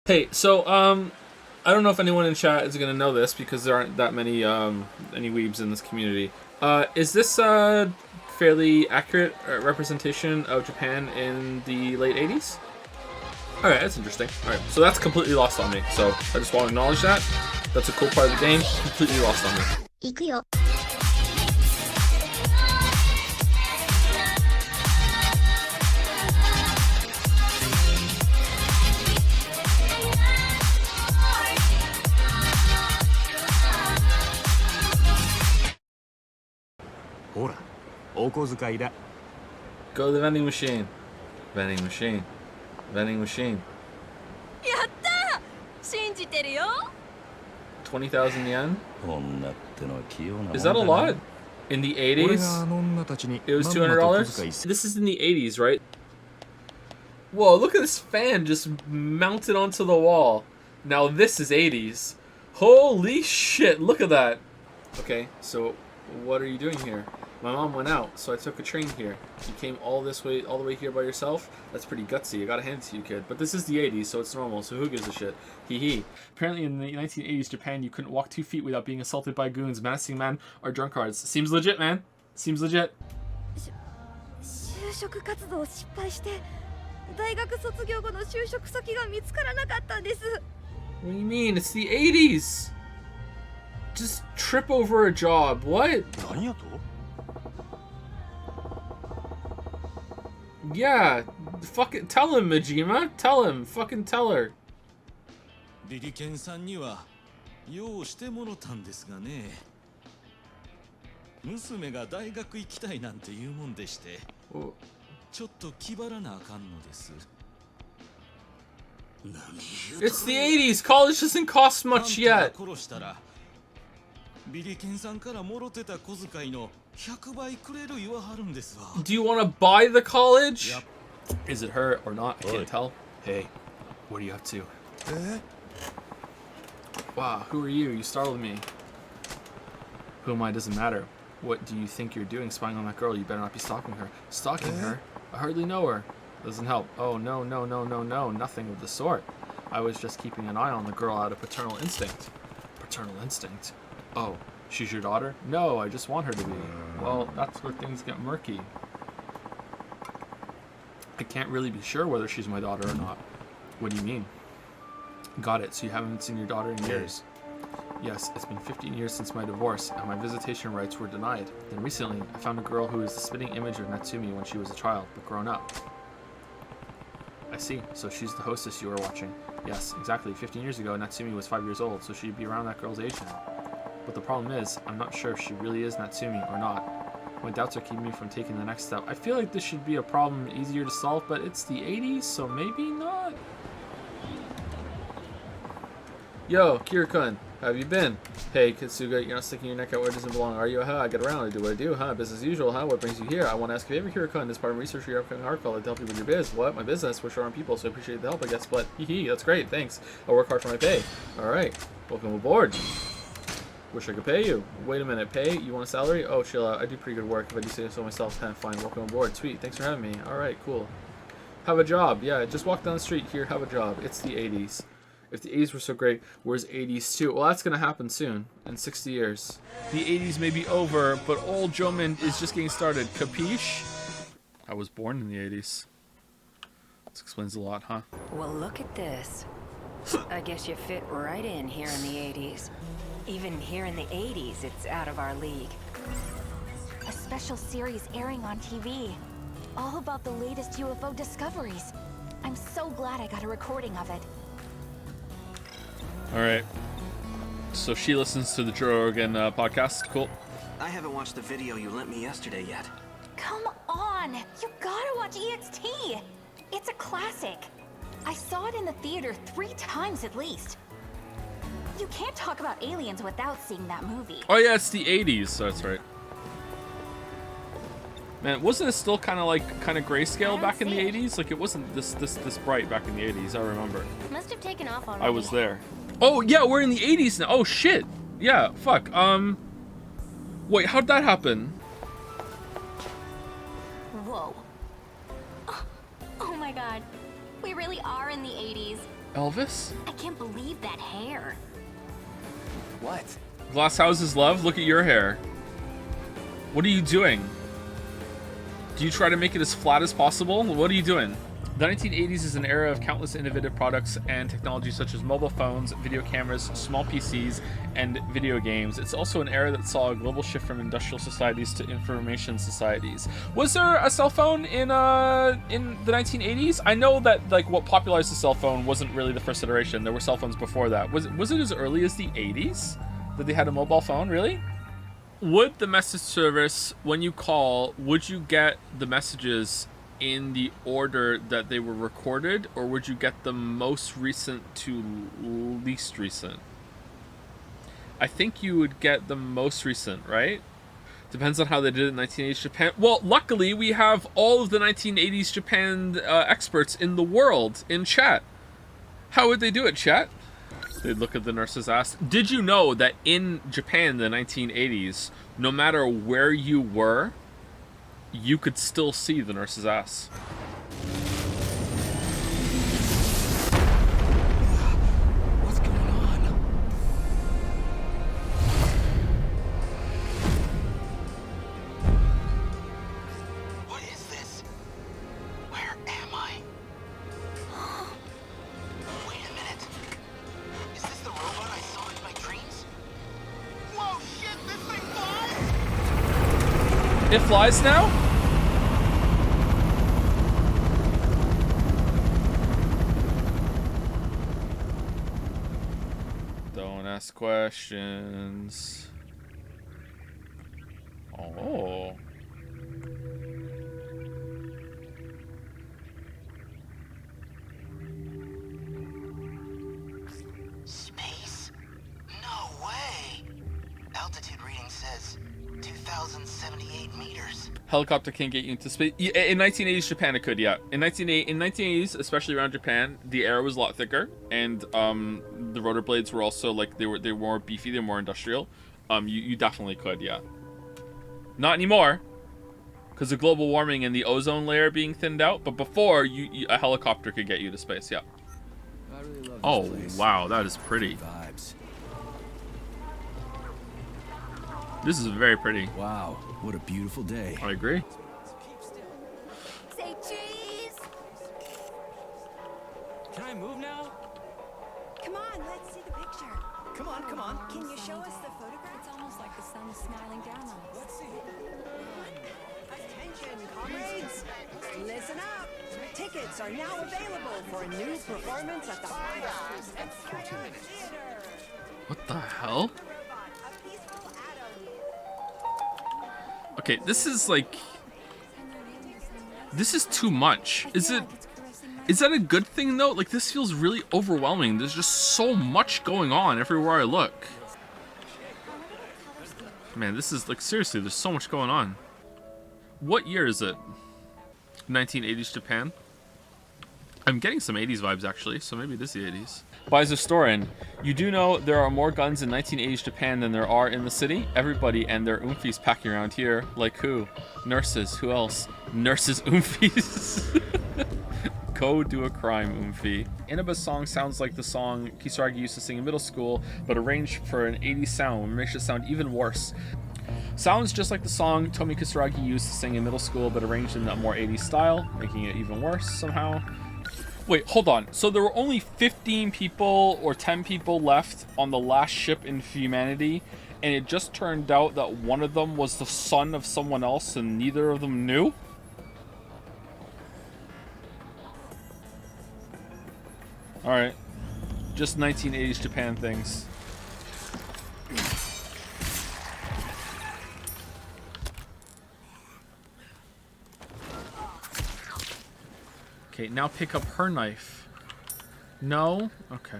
Hey, so I don't know if anyone in chat is gonna know this because there aren't that many any weebs in this community. Is this a fairly accurate representation of Japan in the late 80s? All right, that's interesting. All right, so that's completely lost on me. So I just want to acknowledge that. That's a cool part of the game. Completely lost on me. 行くよ。ほら、お小遣いだ。 Go to the vending machine. Vending machine. Vending machine. やったー！信じてるよ。 20,000 yen? 女ってのは器用なもんだな。 Is that a lot? In the 80s? It was $200? This is in the 80s, right? Whoa, look at this fan just mounted onto the wall. Now this is 80s. Holy shit, look at that. Okay, so what are you doing here? My mom went out, so I took a train here. You came all the way here by yourself? That's pretty gutsy. I gotta hand it to you, kid. But this is the 80s, so it's normal, so who gives a shit? Hee hee. Apparently in the 1980s Japan, you couldn't walk 2 feet without being assaulted by goons, menacing men, or drunkards. Seems legit, man. Seems legit. 就職活動を失敗して、大学卒業後の就職先が見つからなかったんです。 What do you mean? It's the 80s! Just trip over a job. What? 何やと? Yeah, fucking tell him, Majima. Tell him. Fucking tell her. リリケンさんには用してもろたんですがね。娘が大学行きたいなんて言うもんでして、ちょっと気張らなあかんのです。 It's the 80s. College doesn't cost much yet. 殺したらビリケンさんからもろてた小遣いの100倍くれる言わはるんですわ。 Do you want to buy the college? Yep. Is it her or not? I can't tell. Hey, what are you up to? Wow, who are you? You startled me. Who am I doesn't matter. What do you think you're doing spying on that girl? You better not be stalking her. Stalking her? I hardly know her. Doesn't help. Oh, no, no, no, no, no. Nothing of the sort. I was just keeping an eye on the girl out of paternal instinct. Paternal instinct? Oh, she's your daughter? No, I just want her to be. Well, that's where things get murky. I can't really be sure whether she's my daughter or not. What do you mean? Got it, so you haven't seen your daughter in years. Yes, it's been 15 years since my divorce, and my visitation rights were denied. Then recently, I found a girl who is the spitting image of Natsumi when she was a child, but grown up. I see, so she's the hostess you were watching. Yes, exactly. 15 years ago, Natsumi was 5 years old, so she'd be around that girl's age now. But the problem is, I'm not sure if she really is Natsumi or not. My doubts are keeping me from taking the next step. I feel like this should be a problem easier to solve, but it's the 80s, so maybe not? Yo, Kirikun, how have you been? Hey, Kitsuga, you're not sticking your neck out where it doesn't belong, are you? Huh? I get around, I do what I do, huh? Business as usual, huh? What brings you here? I want to ask you a favor, Kirikun. As part of research for your upcoming article, I'd help you with your biz. What? My business? We're short on people, so I appreciate the help, I guess, but hee hee, that's great, thanks. I'll work hard for my pay. Alright, welcome aboard. Wish I could pay you. Wait a minute, pay? You want a salary? Oh, chill out. I do pretty good work. If I do say so myself, fine. Welcome aboard. Sweet. Thanks for having me. Alright, cool. Have a job. Yeah, just walk down the street here. Have a job. It's the 80s. If the 80s were so great, where's 80s too? Well, that's going to happen soon. In 60 years. The 80s may be over, but old Jomin is just getting started. Capiche? I was born in the 80s. This explains a lot, huh? Well, look at this. I guess you fit right in here in the 80s. Even here in the 80s, it's out of our league. A special series airing on TV. All about the latest UFO discoveries. I'm so glad I got a recording of it. Alright. So she listens to the Joe Rogan podcast. Cool. I haven't watched the video you lent me yesterday yet. Come on! You gotta watch EXT! It's a classic. I saw it in the theater 3 times at least. You can't talk about aliens without seeing that movie. Oh yeah, it's the 80s, so that's right. Man, wasn't it still kind of grayscale back in the 80s? Like it wasn't this bright back in the 80s, I remember. Must have taken off already. I was there. Oh yeah, we're in the 80s now. Oh shit. Yeah, fuck. Wait, how'd that happen? Whoa. Oh my god. We really are in the 80s. Elvis? I can't believe that hair. What? Glass houses love, look at your hair. What are you doing? Do you try to make it as flat as possible? What are you doing? The 1980s is an era of countless innovative products and technologies such as mobile phones, video cameras, small PCs, and video games. It's also an era that saw a global shift from industrial societies to information societies. Was there a cell phone in the 1980s? I know that like what popularized the cell phone wasn't really the first iteration. There were cell phones before that. Was it as early as the 80s that they had a mobile phone? Really? Would the message service, when you call, would you get the messages in the order that they were recorded, or would you get the most recent to least recent? I think you would get the most recent, right? Depends on how they did it in 1980s Japan. Well, luckily we have all of the 1980s Japan experts in the world in chat. How would they do it, chat? They'd look at the nurse's ass. Did you know that in Japan in the 1980s, no matter where you were, you could still see the nurse's ass? What's going on? What is this? Where am I? Wait a minute. Is this the robot I saw in my dreams? Whoa, shit, this thing flies! It flies now? Don't ask questions. Oh. Space? No way! Altitude reading says 2,078 meters. Helicopter can get you into space. In 1980s Japan, it could, yeah. In 1980s, especially around Japan, the air was a lot thicker, and the rotor blades were also like they were more beefy, they're more industrial. You definitely could, yeah. Not anymore, because of global warming and the ozone layer being thinned out. But before, a helicopter could get you to space, yeah. I really love this Oh place. wow, that is pretty. Vibes. This is very pretty. Wow, what a beautiful day. I agree. Say cheese! Can I move now? Come on, let's see the picture. Come on, come on. Can you show us the photograph? It's almost like the sun is smiling down on us. Let's see. Attention, comrades! Listen up! Tickets are now available for a new performance at the Firehouse and Theater. What the hell? Okay, this is like... This is too much. Is that a good thing though? Like, this feels really overwhelming. There's just so much going on everywhere I look. Man, this is like, seriously, there's so much going on. What year is it? 1980s Japan? I'm getting some 80s vibes actually, so maybe it is the 80s. Buys historian, you do know there are more guns in 1980s Japan than there are in the city? Everybody and their oomfies packing around here. Like who? Nurses. Who else? Nurses oomfies. Go do a crime, oomfie. Inaba's song sounds like the song Kisaragi used to sing in middle school, but arranged for an 80s sound, which makes it sound even worse. Sounds just like the song Tomi Kisaragi used to sing in middle school, but arranged in a more 80s style, making it even worse somehow. Wait, hold on. So there were only 15 people or 10 people left on the last ship in humanity, and it just turned out that one of them was the son of someone else and neither of them knew? Alright. Just 1980s Japan things. Okay, now pick up her knife. No? Okay.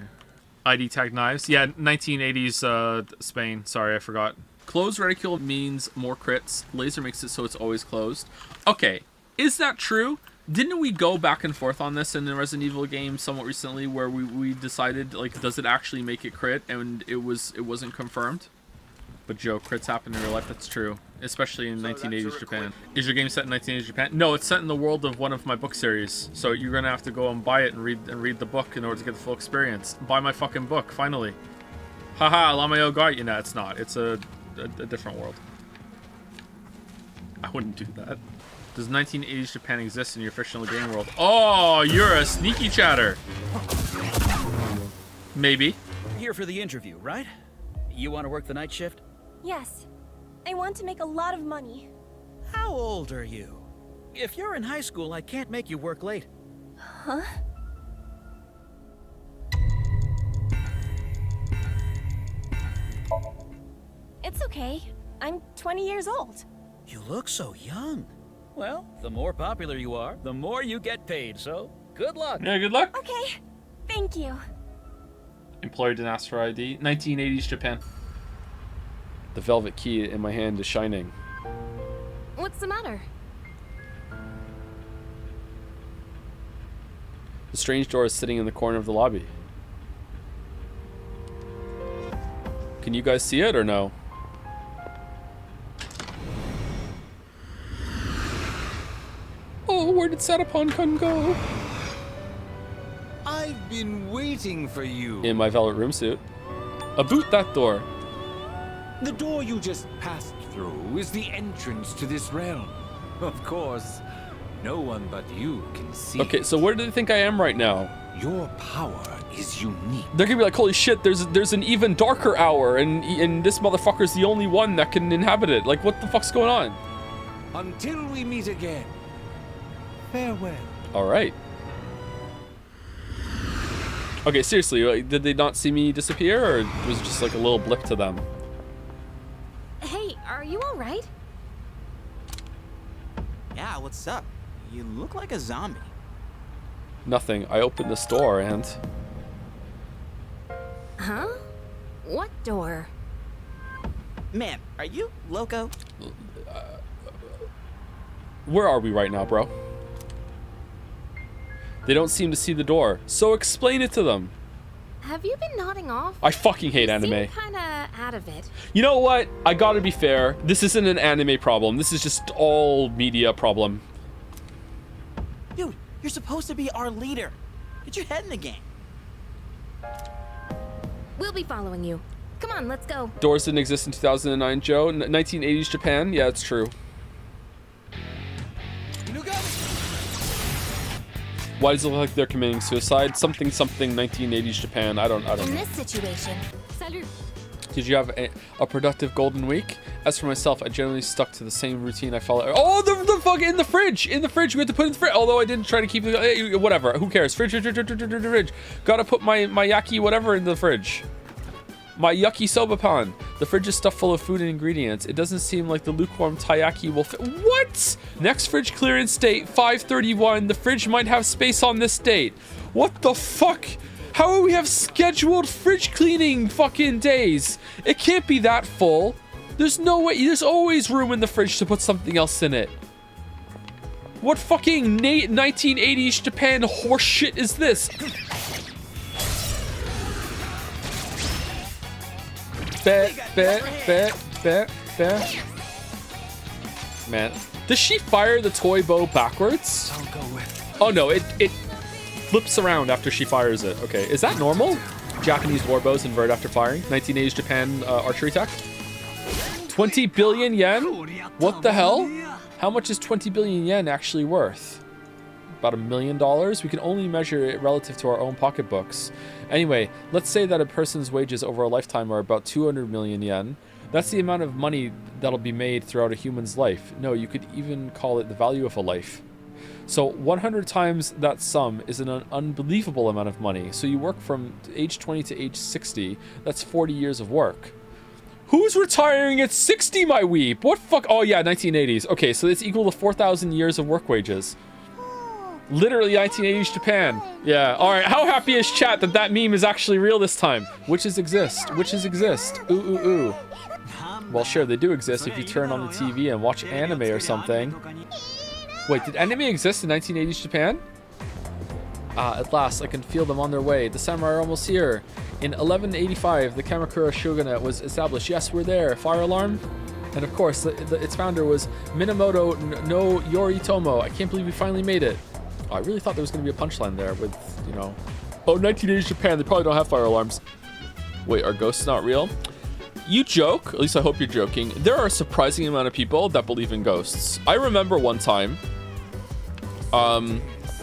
ID tag knives. Yeah, 1980s Spain. Sorry, I forgot. Closed reticule means more crits. Laser makes it so it's always closed. Okay, is that true? Didn't we go back and forth on this in the Resident Evil game somewhat recently where we decided, like, does it actually make it crit? And it wasn't confirmed? But Joe, crits happen in real life, that's true. especially in 1980s Japan. Is your game set in 1980s Japan? No, it's set in the world of one of my book series. So you're gonna have to go and buy it and read the book in order to get the full experience. Buy my fucking book, finally. Haha, Lamayo got you. Nah, it's not. It's a different world. I wouldn't do that. Does 1980s Japan exist in your fictional game world? Oh, you're a sneaky chatter. Maybe. Here for the interview, right? You want to work the night shift? Yes. I want to make a lot of money. How old are you? If you're in high school, I can't make you work late. Huh? It's okay. I'm 20 years old. You look so young. Well, the more popular you are, the more you get paid, so good luck. Yeah, good luck. Okay. Thank you. Employer didn't ask for ID. 1980s Japan. The velvet key in my hand is shining. What's the matter? The strange door is sitting in the corner of the lobby. Can you guys see it or no? Oh, where did Satapon-kun go? I've been waiting for you. In my velvet room suit. Aboot that door. The door you just passed through is the entrance to this realm. Of course, no one but you can see. Okay, so where do they think I am right now? Your power is unique. They're gonna be like, holy shit, there's an even darker hour, and this motherfucker's the only one that can inhabit it. Like, what the fuck's going on? Until we meet again. Farewell. All right. Okay, seriously, like, did they not see me disappear, or was it just like a little blip to them? Hey, are you all right? Yeah, what's up? You look like a zombie. Nothing. I opened this door and... Huh? What door? Man, are you loco? Where are we right now, bro? They don't seem to see the door, so explain it to them. Have you been nodding off? I fucking hate anime. You seem kinda out of it. You know what? I gotta be fair. This isn't an anime problem. This is just all media problem. Dude, you're supposed to be our leader. Get your head in the game. We'll be following you. Come on, let's go. Doors didn't exist in 2009, Joe. 1980s Japan? Yeah, it's true. Why does it look like they're committing suicide? Something 1980s Japan. I don't know. In this situation. Salut. Did you have a productive golden week? As for myself, I generally stuck to the same routine I follow. Oh, the fuck in the fridge! In the fridge, we had to put it in the fridge. Although I didn't try to keep it, whatever. Who cares? Fridge. Gotta put my yaki whatever in the fridge. My yucky soba pan. The fridge is stuffed full of food and ingredients. It doesn't seem like the lukewarm taiyaki will fit. What? Next fridge clearance date, 5/31. The fridge might have space on this date. What the fuck? How do we have scheduled fridge cleaning fucking days? It can't be that full. There's no way. There's always room in the fridge to put something else in it. What fucking 1980s Japan horseshit is this? Bet. Man, does she fire the toy bow backwards? I'll go with. Oh no, it flips around after she fires it. Okay, is that normal? Japanese war bows invert after firing. 1980s Japan archery tech. 20 billion yen? What the hell? How much is 20 billion yen actually worth? About $1 million? We can only measure it relative to our own pocketbooks. Anyway, let's say that a person's wages over a lifetime are about 200 million yen. That's the amount of money that'll be made throughout a human's life. No, you could even call it the value of a life. So 100 times that sum is an unbelievable amount of money. So you work from age 20 to age 60. That's 40 years of work. Who's retiring at 60, my weep? What fuck? Oh yeah, 1980s. Okay, so it's equal to 4,000 years of work wages. Literally 1980s Japan. Yeah, alright, how happy is chat that meme is actually real this time? Witches exist. Witches exist. Ooh. Well, sure, they do exist if you turn on the TV and watch anime or something. Wait, did anime exist in 1980s Japan? Ah, at last, I can feel them on their way. The samurai are almost here. In 1185, the Kamakura shogunate was established. Yes, we're there. Fire alarm? And of course, its founder was Minamoto no Yoritomo. I can't believe we finally made it. Oh, I really thought there was going to be a punchline there with, you know, oh, 1980s Japan, they probably don't have fire alarms. Wait, are ghosts not real? You joke, at least I hope you're joking. There are a surprising amount of people that believe in ghosts. I remember one time,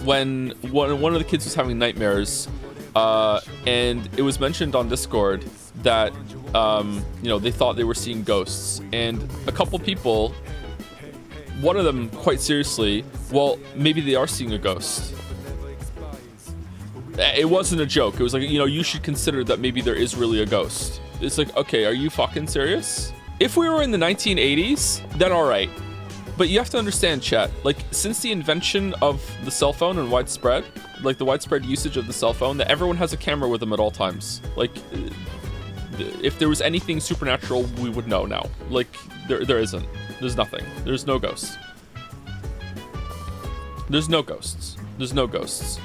when one of the kids was having nightmares, and it was mentioned on Discord that, you know, they thought they were seeing ghosts. And a couple people, one of them quite seriously, well, maybe they are seeing a ghost. It wasn't a joke. It was like, you know, you should consider that maybe there is really a ghost. It's like, okay, are you fucking serious? If we were in the 1980s, then all right. But you have to understand, chat, like, since the invention of the cell phone and widespread, like the widespread usage of the cell phone, that everyone has a camera with them at all times. Like, if there was anything supernatural, we would know now. Like, there isn't. There's nothing. There's no ghosts. There's no ghosts. There's no ghosts.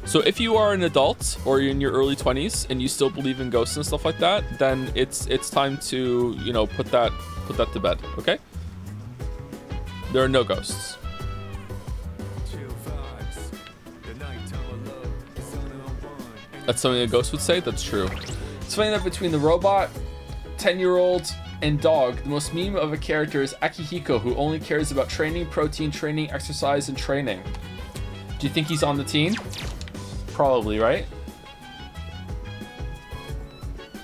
So if you are an adult or you're in your early 20s and you still believe in ghosts and stuff like that, then it's time to, you know, put that to bed, okay? There are no ghosts. That's something a ghost would say? That's true. It's funny that between the robot, 10-year-old, and dog, the most meme of a character is Akihiko, who only cares about training, protein, training, exercise, and training. Do you think he's on the team? Probably, right?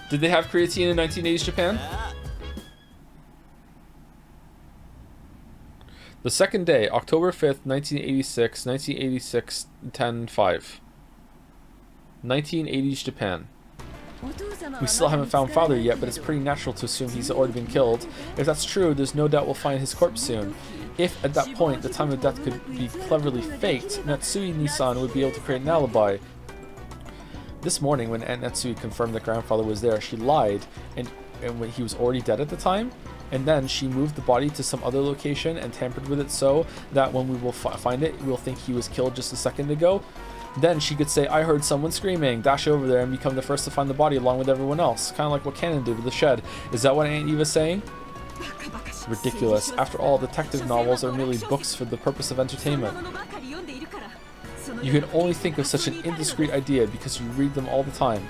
Did they have creatine in 1980s Japan? The second day, October 5th, 1986, 1986, 10-5. 1980s Japan. We still haven't found father yet, but it's pretty natural to assume he's already been killed. If that's true, there's no doubt we'll find his corpse soon. If, at that point, the time of death could be cleverly faked, Natsui Nissan would be able to create an alibi. This morning, when Aunt Natsui confirmed that grandfather was there, she lied, and when he was already dead at the time, and then she moved the body to some other location and tampered with it so that when we will find it, we'll think he was killed just a second ago. Then she could say, I heard someone screaming, dash over there and become the first to find the body along with everyone else. Kind of like what Cannon did with the shed. Is that what Aunt Eva's saying? Ridiculous. After all, detective novels are merely books for the purpose of entertainment. You can only think of such an indiscreet idea because you read them all the time.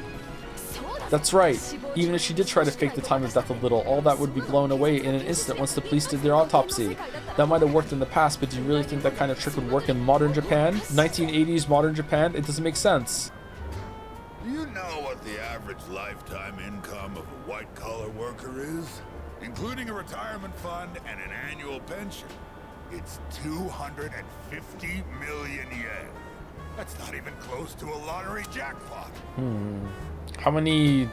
That's right. Even if she did try to fake the time of death a little, all that would be blown away in an instant once the police did their autopsy. That might have worked in the past, but do you really think that kind of trick would work in modern Japan? 1980s modern Japan? It doesn't make sense. Do you know what the average lifetime income of a white-collar worker is? Including a retirement fund and an annual pension. It's 250 million yen. That's not even close to a lottery jackpot. How many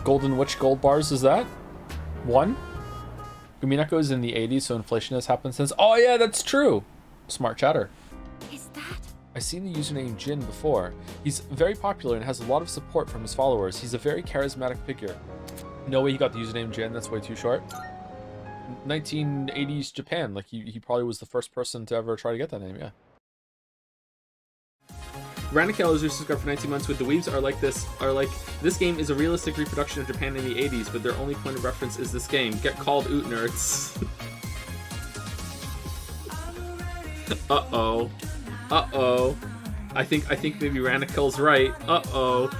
Golden Witch gold bars is that? 1? Umineko is in the 80s, so inflation has happened since. Oh yeah, that's true. Smart chatter. Is that? I've seen the username Jin before. He's very popular and has a lot of support from his followers. He's a very charismatic figure. No way he got the username Jin, that's way too short. 1980s Japan, like he probably was the first person to ever try to get that name, yeah. Ranikel is subscribed for 19 months with the weebs this game is a realistic reproduction of Japan in the 80s, but their only point of reference is this game. Get called oot nerds. Uh-oh. Uh-oh. I think maybe Ranikel's right. Uh-oh.